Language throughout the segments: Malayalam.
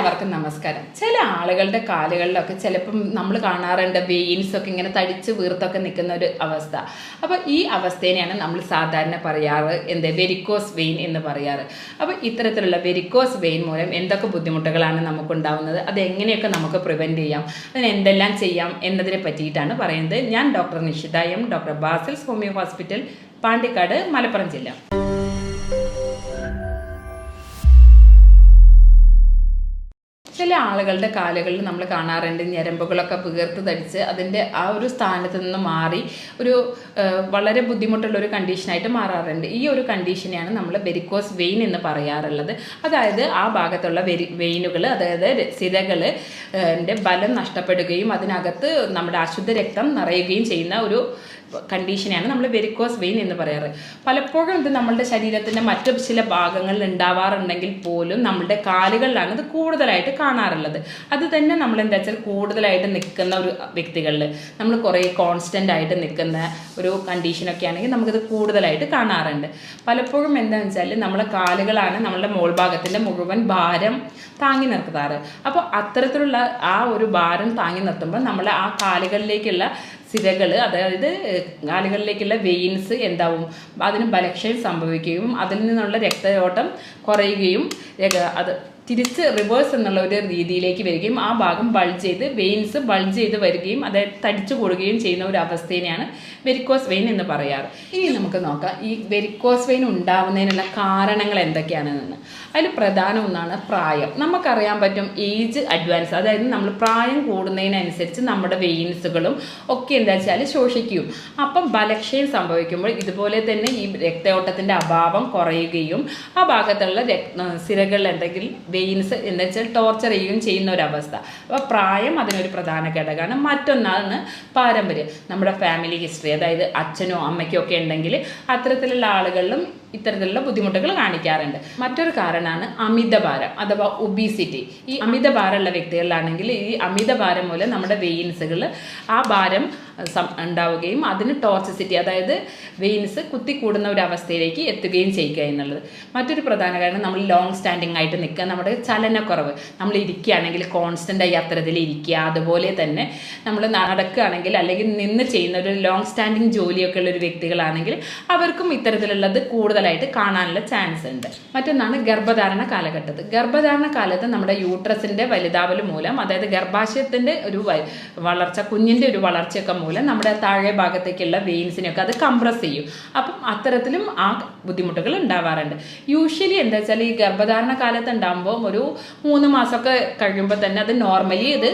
എല്ലാവർക്കും നമസ്കാരം. ചില ആളുകളുടെ കാലുകളിലൊക്കെ ചിലപ്പം നമ്മൾ കാണാറുണ്ട് വെയിൻസൊക്കെ ഇങ്ങനെ തടിച്ച് വീർത്തൊക്കെ നിൽക്കുന്ന ഒരു അവസ്ഥ. അപ്പോൾ ഈ അവസ്ഥേനെയാണ് നമ്മൾ സാധാരണ പറയാറ് വെരിക്കോസ് വെയിൻ എന്ന് പറയാറ്. അപ്പോൾ ഇത്തരത്തിലുള്ള വെരിക്കോസ് വെയിൻ മൂലം എന്തൊക്കെ ബുദ്ധിമുട്ടുകളാണ് നമുക്കുണ്ടാവുന്നത്, അതെങ്ങനെയൊക്കെ നമുക്ക് പ്രിവെൻറ്റ് ചെയ്യാം, അതിന് എന്തെല്ലാം ചെയ്യാം എന്നതിനെ പറ്റിയിട്ടാണ് പറയുന്നത്. ഞാൻ doctor Nishitha M, doctor Basil's homeo hospital, Pandikkad, Malappuram ജില്ല. ചില ആളുകളുടെ കാലുകളിൽ നമ്മൾ കാണാറുണ്ട് ഞരമ്പുകളൊക്കെ വീർത്ത് തടിച്ച് അതിൻ്റെ ആ ഒരു സ്ഥാനത്ത് നിന്ന് മാറി ഒരു വളരെ ബുദ്ധിമുട്ടുള്ള ഒരു കണ്ടീഷനായിട്ട് മാറാറുണ്ട്. ഈ ഒരു കണ്ടീഷനെയാണ് നമ്മൾ വെരിക്കോസ് വെയിൻ എന്ന് പറയാറുള്ളത്. അതായത് ആ ഭാഗത്തുള്ള വെയിനുകൾ, അതായത് സിരകൾ ബലം നഷ്ടപ്പെടുകയും അതിനകത്ത് നമ്മുടെ അശുദ്ധ രക്തം നിറയുകയും ചെയ്യുന്ന ഒരു കണ്ടീഷനെയാണ് നമ്മൾ വെരിക്കോസ് വെയിൻ എന്ന് പറയാറ്. പലപ്പോഴും ഇത് നമ്മളുടെ ശരീരത്തിൻ്റെ മറ്റു ചില ഭാഗങ്ങളിൽ ഉണ്ടാവാറുണ്ടെങ്കിൽ പോലും നമ്മളുടെ കാലുകളിലാണ് ഇത് കൂടുതലായിട്ട് കാണാറുള്ളത്. അത് തന്നെ നമ്മൾ എന്താ വെച്ചാൽ കൂടുതലായിട്ട് നിൽക്കുന്ന ഒരു വ്യക്തികളിൽ, നമ്മൾ കുറേ കോൺസ്റ്റൻ്റ് ആയിട്ട് നിൽക്കുന്ന ഒരു കണ്ടീഷനൊക്കെ ആണെങ്കിൽ നമുക്കിത് കൂടുതലായിട്ട് കാണാറുണ്ട്. പലപ്പോഴും എന്താണെന്ന് വെച്ചാൽ നമ്മളെ കാലുകളാണ് നമ്മളുടെ മോൾഭാഗത്തിൻ്റെ മുഴുവൻ ഭാരം താങ്ങി നിർത്താറ്. അപ്പോൾ അത്തരത്തിലുള്ള ആ ഒരു ഭാരം താങ്ങി നിർത്തുമ്പോൾ നമ്മൾ ആ കാലുകളിലേക്കുള്ള സിരകൾ, അതായത് കാലുകളിലേക്കുള്ള വെയിൻസ് എന്താവും, അതിന് ബലക്ഷയം സംഭവിക്കുകയും അതിൽ നിന്നുള്ള രക്തയോട്ടം കുറയുകയും അത് തിരിച്ച് റിവേഴ്സ് എന്നുള്ള ഒരു രീതിയിലേക്ക് വരികയും ആ ഭാഗം ബൾജ് ചെയ്ത് വെയിൻസ് ബൾജ് ചെയ്ത് വരികയും അതായത് തടിച്ചു കൂടുകയും ചെയ്യുന്ന ഒരു അവസ്ഥേനെയാണ് വെരിക്കോസ് വെയിൻ എന്ന് പറയാറ്. ഇനി നമുക്ക് നോക്കാം ഈ വെരിക്കോസ് വെയിൻ ഉണ്ടാവുന്നതിനുള്ള കാരണങ്ങൾ എന്തൊക്കെയാണെന്ന്. അതിൽ പ്രധാന ഒന്നാണ് പ്രായം. നമുക്കറിയാൻ പറ്റും ഏജ് അഡ്വാൻസ്, അതായത് നമ്മൾ പ്രായം കൂടുന്നതിനനുസരിച്ച് നമ്മുടെ വെയിൻസുകളും ഒക്കെ എന്താ വെച്ചാൽ ശോഷിക്കും. അപ്പം ബലക്ഷയം സംഭവിക്കുമ്പോൾ ഇതുപോലെ തന്നെ ഈ രക്തയോട്ടത്തിൻ്റെ അഭാവം കുറയുകയും ആ ഭാഗത്തുള്ള സിരകളിൽ എന്തെങ്കിലും വെയിൻസ് എന്താ വെച്ചാൽ ടോർച്ചർ ചെയ്യുകയും ചെയ്യുന്ന ഒരവസ്ഥ. അപ്പോൾ പ്രായം അതിനൊരു പ്രധാന ഘടകമാണ്. മറ്റൊന്നാണ് പാരമ്പര്യം. നമ്മുടെ ഫാമിലി ഹിസ്റ്ററി, അതായത് അച്ഛനോ അമ്മയ്ക്കോ ഒക്കെ ഉണ്ടെങ്കിൽ അത്തരത്തിലുള്ള ആളുകളിലും ഇത്തരത്തിലുള്ള ബുദ്ധിമുട്ടുകൾ കാണിക്കാറുണ്ട്. മറ്റൊരു കാരണമാണ് അമിതഭാരം അഥവാ ഒബീസിറ്റി. ഈ അമിതഭാരമുള്ള വ്യക്തികളിലാണെങ്കിൽ ഈ അമിതഭാരം മൂലം നമ്മുടെ വെയിൻസുകൾ ആ ഭാരം ഉണ്ടാവുകയും അതിന് ടോർസിസിറ്റി, അതായത് വെയിൻസ് കുത്തിക്കൂടുന്ന ഒരു അവസ്ഥയിലേക്ക് എത്തുകയും ചെയ്യുക എന്നുള്ളത്. മറ്റൊരു പ്രധാന കാരണം നമ്മൾ ലോങ് സ്റ്റാൻഡിങ് ആയിട്ട് നിൽക്കുക, നമ്മുടെ ചലനക്കുറവ്. നമ്മൾ ഇരിക്കുകയാണെങ്കിൽ കോൺസ്റ്റൻ്റ് ആയി അത്തരത്തിൽ ഇരിക്കുക, അതുപോലെ തന്നെ നമ്മൾ നടക്കുകയാണെങ്കിൽ അല്ലെങ്കിൽ നിന്ന് ചെയ്യുന്ന ഒരു ലോങ് സ്റ്റാൻഡിങ് ജോലിയൊക്കെ ഉള്ള ഒരു വ്യക്തികളാണെങ്കിൽ അവർക്കും ഇത്തരത്തിലുള്ളത് കൂടുതലായിട്ട് കാണാനുള്ള ചാൻസ് ഉണ്ട്. മറ്റൊന്നാണ് ഗർഭധാരണ കാലഘട്ടത്തിൽ. ഗർഭധാരണ കാലത്ത് നമ്മുടെ യൂട്രസിൻ്റെ വലുതാവൽ മൂലം, അതായത് ഗർഭാശയത്തിൻ്റെ ഒരു വളർച്ച, കുഞ്ഞിൻ്റെ ഒരു വളർച്ചയൊക്കെ മൂലം നമ്മുടെ താഴെ ഭാഗത്തേക്കുള്ള വെയിൻസിനെയൊക്കെ അത് കംപ്രസ് ചെയ്യും. അപ്പം അത്തരത്തിലും ആ ബുദ്ധിമുട്ടുകൾ ഉണ്ടാവാറുണ്ട്. യൂഷ്വലി എന്താ വെച്ചാൽ ഈ ഗർഭധാരണ കാലത്ത് ഉണ്ടാകുമ്പോൾ ഒരു 3 മാസമൊക്കെ കഴിയുമ്പോൾ തന്നെ അത് നോർമലി ഇത്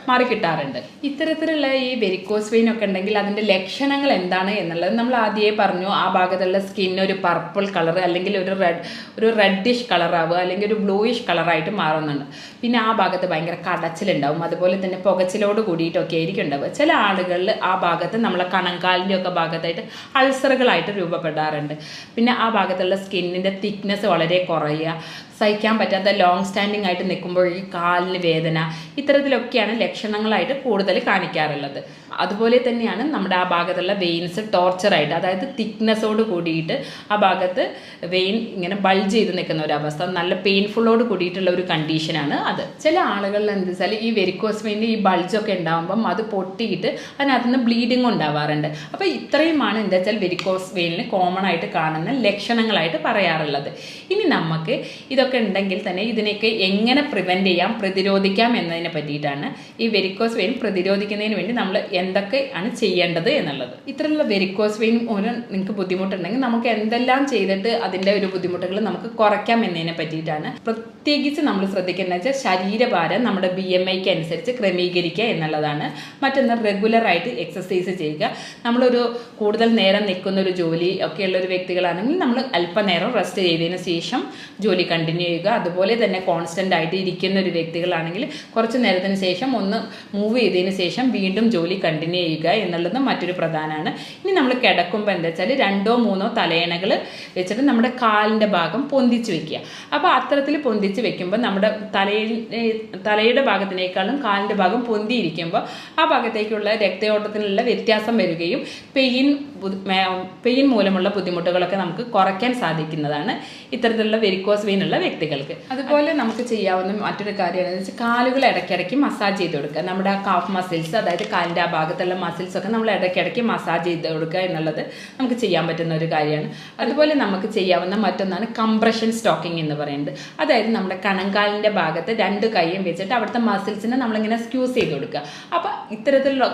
മാറിക്കിട്ടാറുണ്ട്. ഇത്തരത്തിലുള്ള ഈ വെരിക്കോസ് വെയിൻ ഒക്കെ ഉണ്ടെങ്കിൽ അതിൻ്റെ ലക്ഷണങ്ങൾ എന്താണ് എന്നുള്ളത് നമ്മൾ ആദ്യമേ പറഞ്ഞു. ആ ഭാഗത്തുള്ള സ്കിൻ ഒരു പർപ്പിൾ കളർ അല്ലെങ്കിൽ ഒരു റെഡിഷ് കളറാവുക അല്ലെങ്കിൽ ഒരു ബ്ലൂയിഷ് കളറായിട്ട് മാറുന്നുണ്ട്. പിന്നെ ആ ഭാഗത്ത് ഭയങ്കര കടച്ചിലുണ്ടാവും, അതുപോലെ തന്നെ പുകച്ചിലോട് കൂടിയിട്ടൊക്കെ ആയിരിക്കും ഉണ്ടാവുക. ചില ആളുകളിൽ ആ ഭാഗത്ത് നമ്മളെ കണങ്കാലിൻ്റെ ഒക്കെ ഭാഗത്തായിട്ട് അൾസറുകളായിട്ട് രൂപപ്പെടാറുണ്ട്. പിന്നെ ആ ഭാഗത്തുള്ള സ്കിന്നിൻ്റെ തിക്നെസ് വളരെ കുറയുക, സഹിക്കാൻ പറ്റാത്ത ലോങ് സ്റ്റാൻഡിങ് ആയിട്ട് നിൽക്കുമ്പോൾ ഈ കാലിന് വേദന, ഇത്തരത്തിലൊക്കെയാണ് ലക്ഷണങ്ങളായിട്ട് കൂടുതൽ കാണിക്കാറുള്ളത്. അതുപോലെ തന്നെയാണ് നമ്മുടെ ആ ഭാഗത്തുള്ള വെയിൻസ് ടോർച്ചറായിട്ട്, അതായത് തിക്നെസ്സോട് കൂടിയിട്ട് ആ ഭാഗത്ത് വെയിൻ ഇങ്ങനെ ബൾജ് ചെയ്ത് നിൽക്കുന്ന ഒരു അവസ്ഥ, നല്ല പെയിൻഫുള്ളോട് കൂടിയിട്ടുള്ള ഒരു കണ്ടീഷനാണ് അത്. ചില ആളുകളിൽ എന്താ വെച്ചാൽ ഈ വെരിക്കോസ് വെയിൻ്റെ ഈ ബൾജൊക്കെ ഉണ്ടാകുമ്പം അത് പൊട്ടിയിട്ട് അതിനകത്ത് നിന്ന് ബ്ലീഡിങ് ഉണ്ടാവാറുണ്ട്. അപ്പോൾ ഇത്രയുമാണ് എന്താ വെച്ചാൽ വെരിക്കോസ് വെയിനിൽ കോമൺ ആയിട്ട് കാണുന്ന ലക്ഷണങ്ങളായിട്ട് പറയാറുള്ളത്. ഇനി നമുക്ക് ഇതൊക്കെ ഉണ്ടെങ്കിൽ തന്നെ ഇതിനെയൊക്കെ എങ്ങനെ പ്രിവെൻറ്റ് ചെയ്യാം, പ്രതിരോധിക്കാം എന്നതിനെ പറ്റിയിട്ടാണ്. ഈ വെരിക്കോസ് വെയിൻ പ്രതിരോധിക്കുന്നതിന് വേണ്ടി നമ്മൾ എന്തൊക്കെയാണ് ചെയ്യേണ്ടത് എന്നുള്ളത്. ഇത്തരത്തിലുള്ള വെരിക്കോസ് വെയിൻ മൂലം നിങ്ങൾക്ക് ബുദ്ധിമുട്ടുണ്ടെങ്കിൽ നമുക്ക് എന്തെല്ലാം ചെയ്തിട്ട് അതിൻ്റെ ഒരു ബുദ്ധിമുട്ടുകൾ നമുക്ക് കുറയ്ക്കാം എന്നതിനെ പറ്റിയിട്ടാണ്. പ്രത്യേകിച്ച് നമ്മൾ ശ്രദ്ധിക്കേണ്ടത് വെച്ചാൽ ശരീരഭാരം നമ്മുടെ BMIക്ക് അനുസരിച്ച് ക്രമീകരിക്കുക എന്നുള്ളതാണ്. മറ്റൊന്ന് റെഗുലറായിട്ട് എക്സസൈസ് ചെയ്യുക. നമ്മളൊരു കൂടുതൽ നേരം നിൽക്കുന്ന ഒരു ജോലി ഒക്കെയുള്ള ഒരു വ്യക്തികളാണെങ്കിൽ നമ്മൾ അല്പനേരം റെസ്റ്റ് ചെയ്തതിന് ശേഷം ജോലി കണ്ടിന്യൂ ചെയ്യുക. അതുപോലെ തന്നെ കോൺസ്റ്റൻ്റ് ആയിട്ട് ഇരിക്കുന്ന ഒരു വ്യക്തികളാണെങ്കിൽ കുറച്ച് നേരത്തിന് ശേഷം ഒന്ന് മൂവ് ചെയ്തതിന് ശേഷം വീണ്ടും ജോലി കണ്ടിന്യൂ ചെയ്യുക എന്നുള്ളത് മറ്റൊരു പ്രധാനമാണ്. ഇനി നമ്മൾ കിടക്കുമ്പോൾ എന്താ വെച്ചാൽ 2-3 തലയണകൾ വെച്ചിട്ട് നമ്മുടെ കാലിൻ്റെ ഭാഗം പൊന്തിച്ച് വെക്കുക. അപ്പോൾ അത്തരത്തിൽ പൊന്തിച്ച് വെക്കുമ്പോൾ നമ്മുടെ തലയുടെ ഭാഗത്തിനേക്കാളും കാലിൻ്റെ ഭാഗം പൊന്തിയിരിക്കുമ്പോൾ ആ ഭാഗത്തേക്കുള്ള രക്തയോട്ടത്തിനുള്ള വ്യത്യാസം വരികയും പെയിൻ പെയിൻ മൂലമുള്ള ബുദ്ധിമുട്ടുകളൊക്കെ നമുക്ക് കുറയ്ക്കാൻ സാധിക്കുന്നതാണ് ഇത്തരത്തിലുള്ള വെരിക്കോസ് വെയിൻ ഉള്ള വ്യക്തികൾക്ക്. അതുപോലെ നമുക്ക് ചെയ്യാവുന്ന മറ്റൊരു കാര്യമാണെന്ന് വെച്ചാൽ കാലുകൾ ഇടയ്ക്കിടയ്ക്ക് മസാജ് ചെയ്ത് കൊടുക്കുക. നമ്മുടെ ആ കാഫ് മസിൽസ്, അതായത് കാലിൻ്റെ ആ ഭാഗത്തുള്ള മസിൽസൊക്കെ നമ്മൾ ഇടയ്ക്കിടയ്ക്ക് മസാജ് ചെയ്ത് കൊടുക്കുക എന്നുള്ളത് നമുക്ക് ചെയ്യാൻ പറ്റുന്ന ഒരു കാര്യമാണ്. അതുപോലെ നമുക്ക് ചെയ്യാവുന്ന മറ്റൊന്നാണ് കംപ്രഷൻ സ്റ്റോക്കിംഗ് എന്ന് പറയുന്നത്. അതായത് നമ്മുടെ കണങ്കാലിൻ്റെ ഭാഗത്ത് 2 കൈയും വെച്ചിട്ട് അവിടുത്തെ മസിൽസിനെ നമ്മളിങ്ങനെ സ്ക്യൂസ് ചെയ്ത് കൊടുക്കുക. അപ്പോൾ ഇത്തരത്തിലുള്ള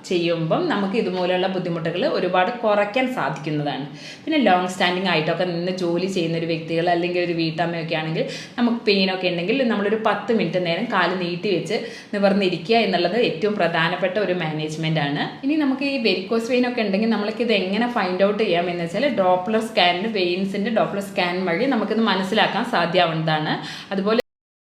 ചെയ്യുമ്പം നമുക്ക് ഇതുപോലെയുള്ള ബുദ്ധിമുട്ടുകൾ ഒരുപാട് കുറയ്ക്കാൻ സാധിക്കുന്നതാണ്. പിന്നെ ലോങ് സ്റ്റാൻഡിങ് ആയിട്ടൊക്കെ നിന്ന് ജോലി ചെയ്യുന്ന ഒരു വ്യക്തികൾ അല്ലെങ്കിൽ ഒരു വീട്ടമ്മയൊക്കെ ആണെങ്കിൽ നമുക്ക് പെയിനൊക്കെ ഉണ്ടെങ്കിൽ നമ്മളൊരു 10 മിനിറ്റ് നേരം കാല് നീട്ടി വെച്ച് നിവർന്നിരിക്കുക എന്നുള്ളത് ഏറ്റവും പ്രധാനപ്പെട്ട ഒരു മാനേജ്മെൻ്റ് ആണ്. ഇനി നമുക്ക് ഈ വെരിക്കോസ് വെയിൻ ഒക്കെ ഉണ്ടെങ്കിൽ നമ്മൾക്ക് ഇത് എങ്ങനെ ഫൈൻഡ് ഔട്ട് ചെയ്യാമെന്ന് വെച്ചാൽ ഡോപ്ലർ സ്കാനിന് വെയിൻസിൻ്റെ ഡോപ്ലർ സ്കാൻ വഴി നമുക്കിത് മനസ്സിലാക്കാൻ സാധ്യമാവുന്നതാണ്. അതുപോലെ